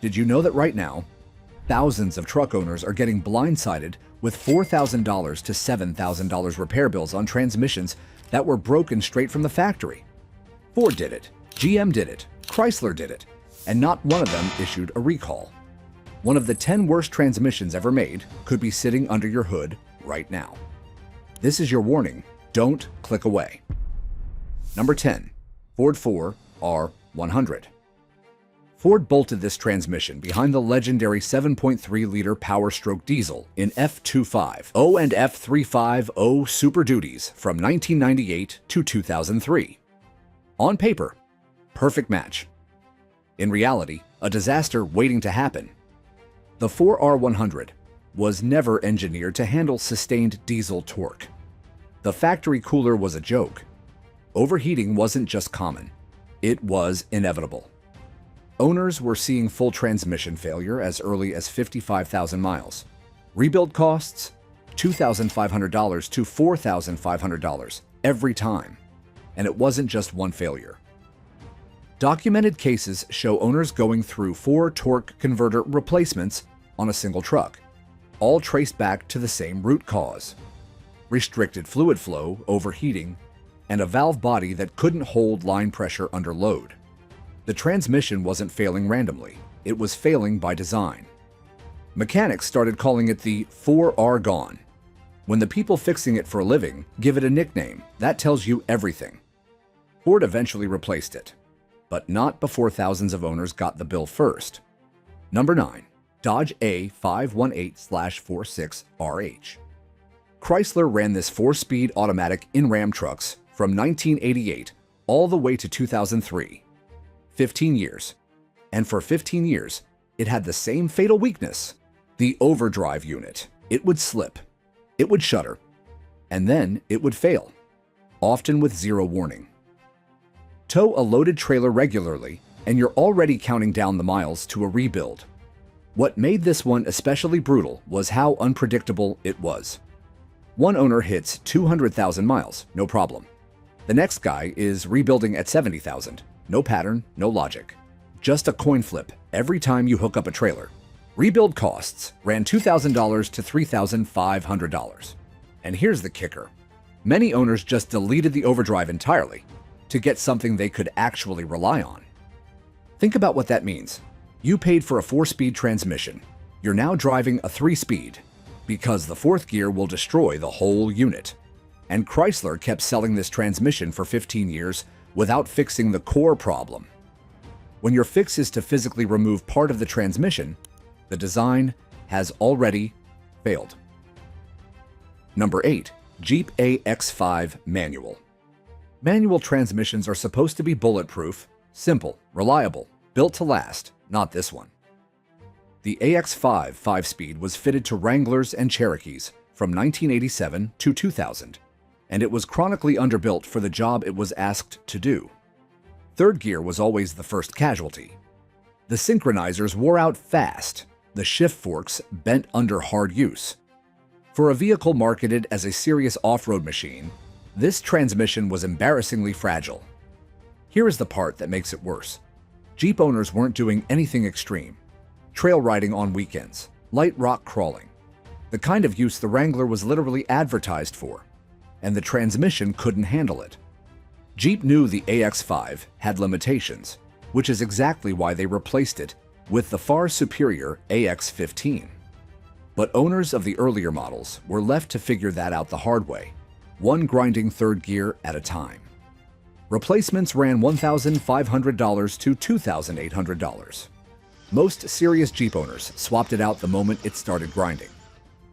Did you know that right now, thousands of truck owners are getting blindsided with $4,000 to $7,000 repair bills on transmissions that were broken straight from the factory? Ford did it, GM did it, Chrysler did it, and not one of them issued a recall. One of the 10 worst transmissions ever made could be sitting under your hood right now. This is your warning. Don't click away. Number 10. Ford 4R100. Ford bolted this transmission behind the legendary 7.3-liter Power Stroke diesel in F250 and F350 Super Duties from 1998 to 2003. On paper, perfect match. In reality, a disaster waiting to happen. The 4R100 was never engineered to handle sustained diesel torque. The factory cooler was a joke. Overheating wasn't just common, it was inevitable. Owners were seeing full transmission failure as early as 55,000 miles. Rebuild costs, $2,500 to $4,500 every time. And it wasn't just one failure. Documented cases show owners going through 4 torque converter replacements on a single truck, all traced back to the same root cause: restricted fluid flow, overheating, and a valve body that couldn't hold line pressure under load. The transmission wasn't failing randomly, it was failing by design. Mechanics started calling it the 4R gone. When the people fixing it for a living give it a nickname, that tells you everything. Ford eventually replaced it, but not before thousands of owners got the bill first. Number 9. Dodge A518/46RH. Chrysler ran this 4-speed automatic in Ram trucks from 1988 all the way to 2003. 15 years. And for 15 years, it had the same fatal weakness: the overdrive unit. It would slip, it would shudder, and then it would fail, often with zero warning. Tow a loaded trailer regularly, and you're already counting down the miles to a rebuild. What made this one especially brutal was how unpredictable it was. One owner hits 200,000 miles, no problem. The next guy is rebuilding at 70,000. No pattern, no logic. Just a coin flip every time you hook up a trailer. Rebuild costs ran $2,000 to $3,500. And here's the kicker. Many owners just deleted the overdrive entirely to get something they could actually rely on. Think about what that means. You paid for a 4-speed transmission. You're now driving a 3-speed because the 4th gear will destroy the whole unit. And Chrysler kept selling this transmission for 15 years without fixing the core problem. When your fix is to physically remove part of the transmission, the design has already failed. Number 8. Jeep AX5 Manual. Manual transmissions are supposed to be bulletproof, simple, reliable, built to last. Not this one. The AX5 5-speed was fitted to Wranglers and Cherokees from 1987 to 2000, and it was chronically underbuilt for the job it was asked to do. 3rd gear was always the first casualty. The synchronizers wore out fast, the shift forks bent under hard use. For a vehicle marketed as a serious off-road machine, this transmission was embarrassingly fragile. Here is the part that makes it worse. Jeep owners weren't doing anything extreme. Trail riding on weekends, light rock crawling. The kind of use the Wrangler was literally advertised for, and the transmission couldn't handle it. Jeep knew the AX5 had limitations, which is exactly why they replaced it with the far superior AX15. But owners of the earlier models were left to figure that out the hard way, one grinding 3rd gear at a time. Replacements ran $1,500 to $2,800. Most serious Jeep owners swapped it out the moment it started grinding.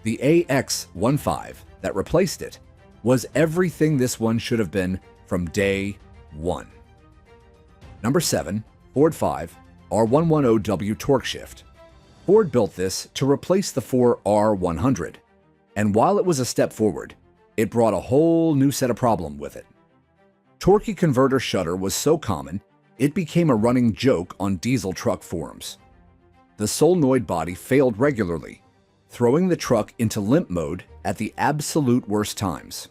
The AX15 that replaced it was everything this one should have been from day one. Number 7. Ford 5R110W TorqShift. Ford built this to replace the 4R100, and while it was a step forward, it brought a whole new set of problems with it. Torquey converter shudder was so common, it became a running joke on diesel truck forums. The solenoid body failed regularly, throwing the truck into limp mode at the absolute worst times.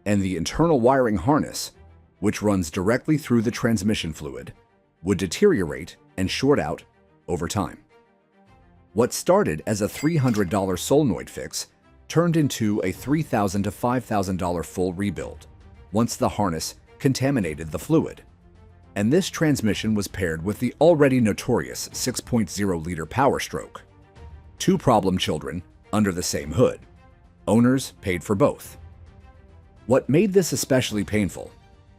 And the internal wiring harness, which runs directly through the transmission fluid, would deteriorate and short out over time. What started as a $300 solenoid fix turned into a $3,000 to $5,000 full rebuild once the harness contaminated the fluid. And this transmission was paired with the already notorious 6.0-liter Power Stroke. Two problem children under the same hood. Owners paid for both. What made this especially painful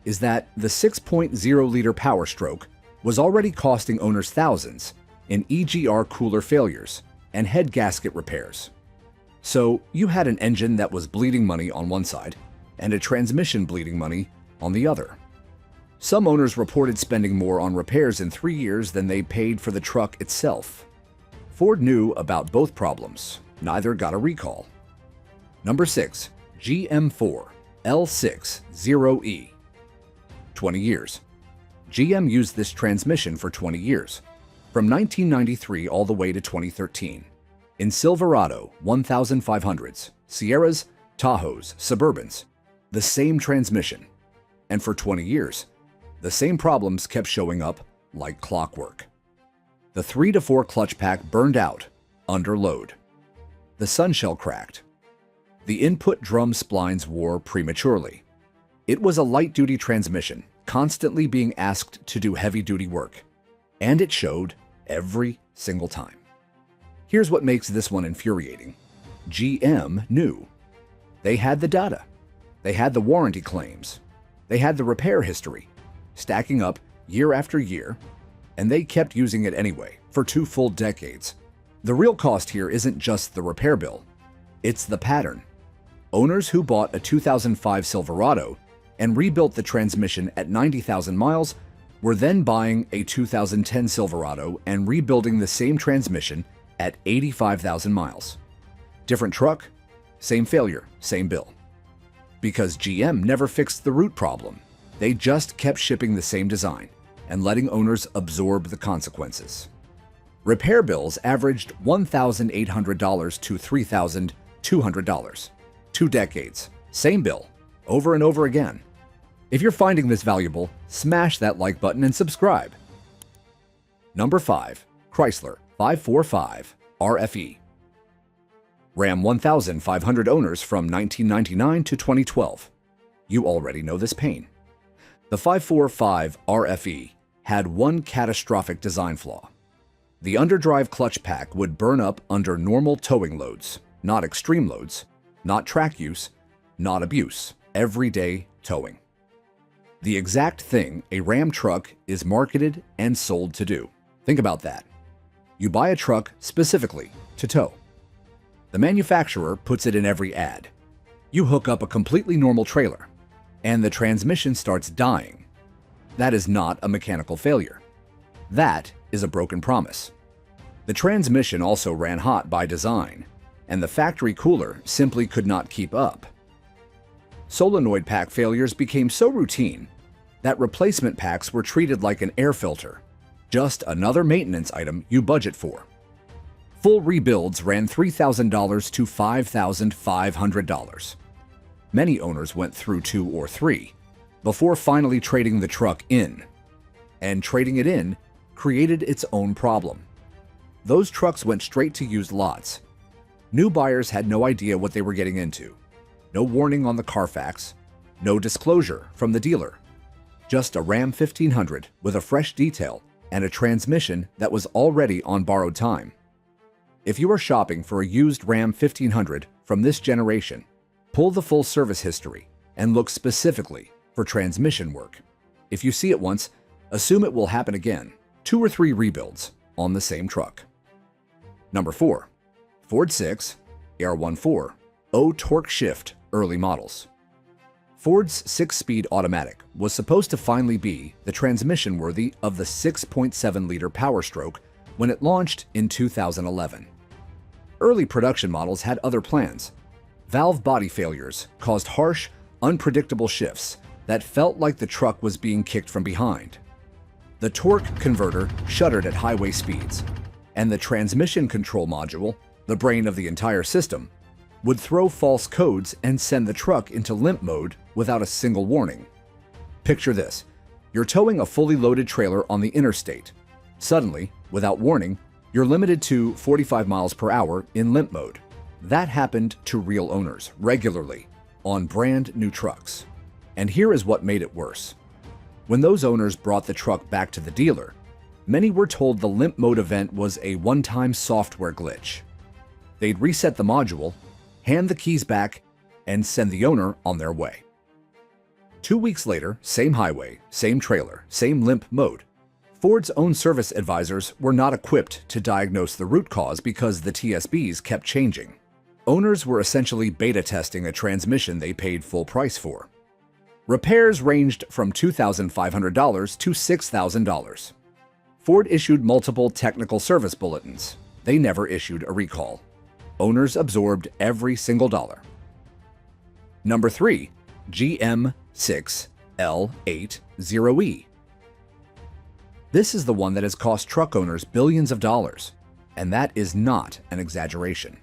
is that the 6.0-liter Power Stroke was already costing owners thousands in EGR cooler failures and head gasket repairs. So you had an engine that was bleeding money on one side and a transmission bleeding money on the other. Some owners reported spending more on repairs in 3 years than they paid for the truck itself. Ford knew about both problems. Neither got a recall. Number 6. GM4 L60E. 20 years. GM used this transmission for 20 years, from 1993 all the way to 2013. In Silverado 1500s, Sierras, Tahoes, Suburbans, the same transmission. And for 20 years, the same problems kept showing up like clockwork. The 3 to 4 clutch pack burned out under load. The sunshell cracked. The input drum splines wore prematurely. It was a light-duty transmission, constantly being asked to do heavy-duty work. And it showed every single time. Here's what makes this one infuriating. GM knew. They had the data. They had the warranty claims. They had the repair history, stacking up year after year, and they kept using it anyway for 2 full decades. The real cost here isn't just the repair bill. It's the pattern. Owners who bought a 2005 Silverado and rebuilt the transmission at 90,000 miles were then buying a 2010 Silverado and rebuilding the same transmission at 85,000 miles. Different truck, same failure, same bill. Because GM never fixed the root problem. They just kept shipping the same design and letting owners absorb the consequences. Repair bills averaged $1,800 to $3,200. 2 decades, same bill, over and over again. If you're finding this valuable, smash that like button and subscribe. Number 5. Chrysler 545 RFE. Ram 1500 owners from 1999 to 2012. You already know this pain. The 545 RFE had one catastrophic design flaw. The underdrive clutch pack would burn up under normal towing loads, not extreme loads, not track use, not abuse, everyday towing. The exact thing a Ram truck is marketed and sold to do. Think about that. You buy a truck specifically to tow. The manufacturer puts it in every ad. You hook up a completely normal trailer, and the transmission starts dying. That is not a mechanical failure. That is a broken promise. The transmission also ran hot by design, and the factory cooler simply could not keep up. Solenoid pack failures became so routine that replacement packs were treated like an air filter, just another maintenance item you budget for. Full rebuilds ran $3,000 to $5,500. Many owners went through 2 or 3 before finally trading the truck in. And trading it in created its own problem. Those trucks went straight to used lots. New buyers had no idea what they were getting into. No warning on the Carfax, no disclosure from the dealer. Just a Ram 1500 with a fresh detail and a transmission that was already on borrowed time. If you are shopping for a used Ram 1500 from this generation, pull the full service history and look specifically for transmission work. If you see it once, assume it will happen again. 2 or 3 rebuilds on the same truck. Number 4. Ford 6 R14 TorqShift early models. Ford's 6-speed automatic was supposed to finally be the transmission worthy of the 6.7-liter Power Stroke when it launched in 2011. Early production models had other plans. Valve body failures caused harsh, unpredictable shifts that felt like the truck was being kicked from behind. The torque converter shuddered at highway speeds, and the transmission control module, the brain of the entire system, would throw false codes and send the truck into limp mode without a single warning. Picture this. You're towing a fully loaded trailer on the interstate. Suddenly, Without warning, you're limited to 45 miles per hour in limp mode. That happened to real owners regularly on brand new trucks. And here is what made it worse. When those owners brought the truck back to the dealer, many were told the limp mode event was a one-time software glitch. They'd reset the module, hand the keys back, and send the owner on their way. 2 weeks later, same highway, same trailer, same limp mode. Ford's own service advisors were not equipped to diagnose the root cause because the TSBs kept changing. Owners were essentially beta testing a transmission they paid full price for. Repairs ranged from $2,500 to $6,000. Ford issued multiple technical service bulletins. They never issued a recall. Owners absorbed every single dollar. Number 3. GM6L80E. This is the one that has cost truck owners billions of dollars, and that is not an exaggeration.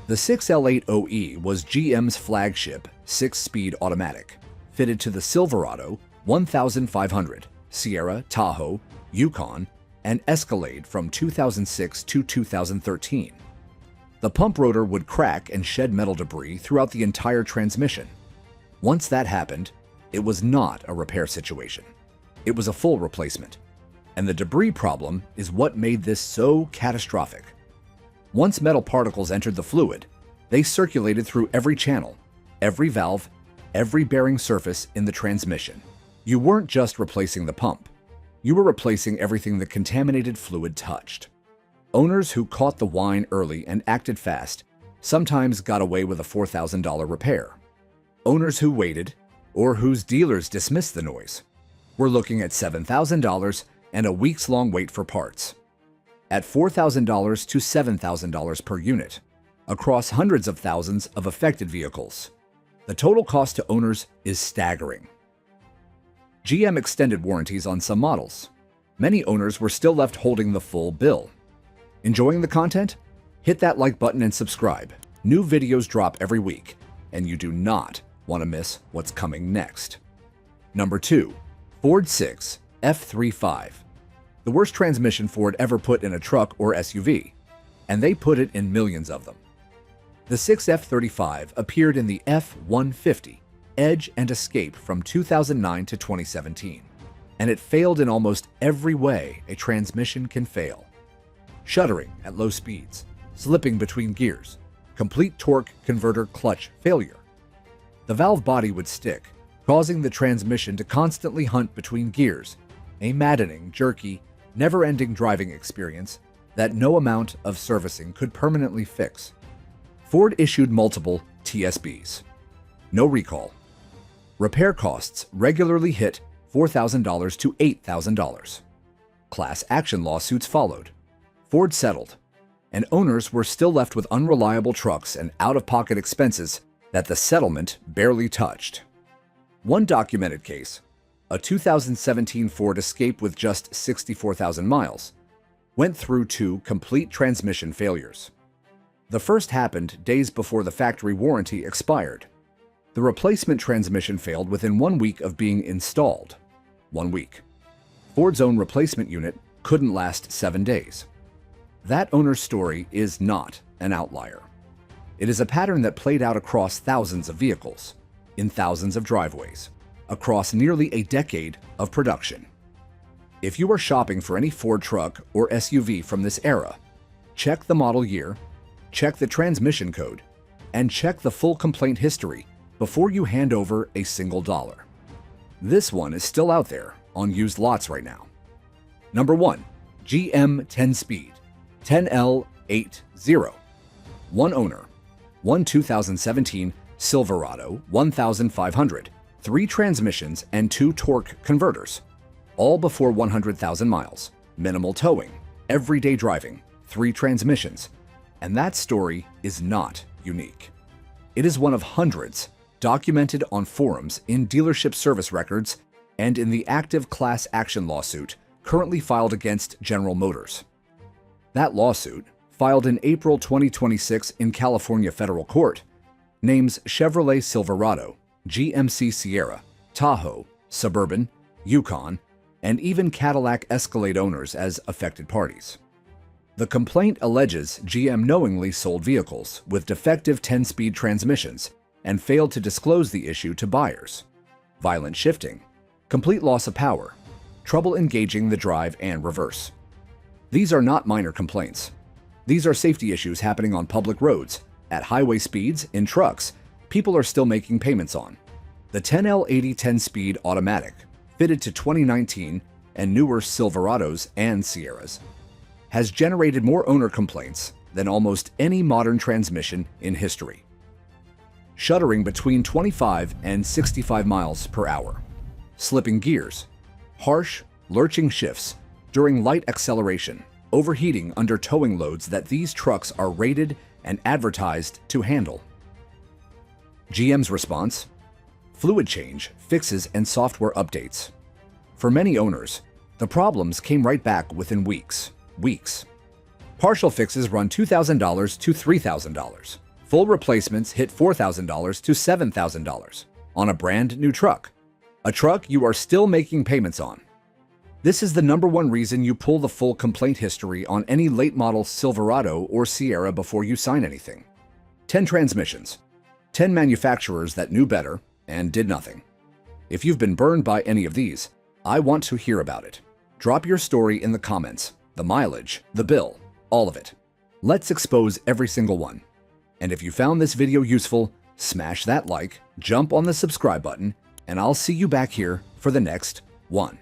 The 6L80E was GM's flagship 6-speed automatic, fitted to the Silverado 1500, Sierra, Tahoe, Yukon, and Escalade from 2006 to 2013. The pump rotor would crack and shed metal debris throughout the entire transmission. Once that happened, it was not a repair situation. It was a full replacement. And the debris problem is what made this so catastrophic. Once metal particles entered the fluid, they circulated through every channel, every valve, every bearing surface in the transmission. You weren't just replacing the pump. You were replacing everything the contaminated fluid touched. Owners who caught the wine early and acted fast sometimes got away with a $4,000 repair. Owners who waited, or whose dealers dismissed the noise, were looking at $7,000 and a weeks-long wait for parts. At $4,000 to $7,000 per unit, across hundreds of thousands of affected vehicles. The total cost to owners is staggering. GM extended warranties on some models. Many owners were still left holding the full bill. Enjoying the content? Hit that like button and subscribe. New videos drop every week, and you do not want to miss what's coming next. Number 2. Ford 6 F35. The worst transmission Ford ever put in a truck or SUV, and they put it in millions of them. The 6F35 appeared in the F150, Edge and Escape from 2009 to 2017, and it failed in almost every way a transmission can fail. Shuddering at low speeds, slipping between gears, complete torque converter clutch failure. The valve body would stick, causing the transmission to constantly hunt between gears, a maddening, jerky, never-ending driving experience that no amount of servicing could permanently fix. Ford issued multiple TSBs. No recall. Repair costs regularly hit $4,000 to $8,000. Class action lawsuits followed. Ford settled, and owners were still left with unreliable trucks and out-of-pocket expenses that the settlement barely touched. One documented case, a 2017 Ford Escape with just 64,000 miles, went through 2 complete transmission failures. The first happened days before the factory warranty expired. The replacement transmission failed within 1 week of being installed. 1 week. Ford's own replacement unit couldn't last 7 days. That owner's story is not an outlier. It is a pattern that played out across thousands of vehicles, in thousands of driveways, across nearly a decade of production. If you are shopping for any Ford truck or SUV from this era, check the model year, check the transmission code, and check the full complaint history before you hand over a single dollar. This one is still out there on used lots right now. Number 1. GM 10-Speed 10L80. One owner. One 2017 Silverado 1500. 3 transmissions and 2 torque converters. All before 100,000 miles. Minimal towing. Everyday driving. 3 transmissions. And that story is not unique. It is one of hundreds documented on forums, in dealership service records, and in the active class action lawsuit currently filed against General Motors. That lawsuit, filed in April 2026 in California federal court, names Chevrolet Silverado, GMC Sierra, Tahoe, Suburban, Yukon, and even Cadillac Escalade owners as affected parties. The complaint alleges GM knowingly sold vehicles with defective 10-speed transmissions and failed to disclose the issue to buyers. Violent shifting, complete loss of power, trouble engaging the drive and reverse. These are not minor complaints. These are safety issues happening on public roads, at highway speeds, in trucks, people are still making payments on. The 10L80 10-speed automatic, fitted to 2019 and newer Silverados and Sierras, has generated more owner complaints than almost any modern transmission in history. Shuddering between 25 and 65 miles per hour. Slipping gears. Harsh, lurching shifts during light acceleration. Overheating under towing loads that these trucks are rated and advertised to handle. GM's response: fluid change, fixes, and software updates. For many owners, the problems came right back within weeks. Partial fixes run $2,000 to $3,000. Full replacements hit $4,000 to $7,000 on a brand new truck. A truck you are still making payments on. This is the #1 reason you pull the full complaint history on any late model Silverado or Sierra before you sign anything. 10 transmissions. 10 manufacturers that knew better and did nothing. If you've been burned by any of these, I want to hear about it. Drop your story in the comments, the mileage, the bill, all of it. Let's expose every single one. And if you found this video useful, smash that like, jump on the subscribe button, and I'll see you back here for the next one.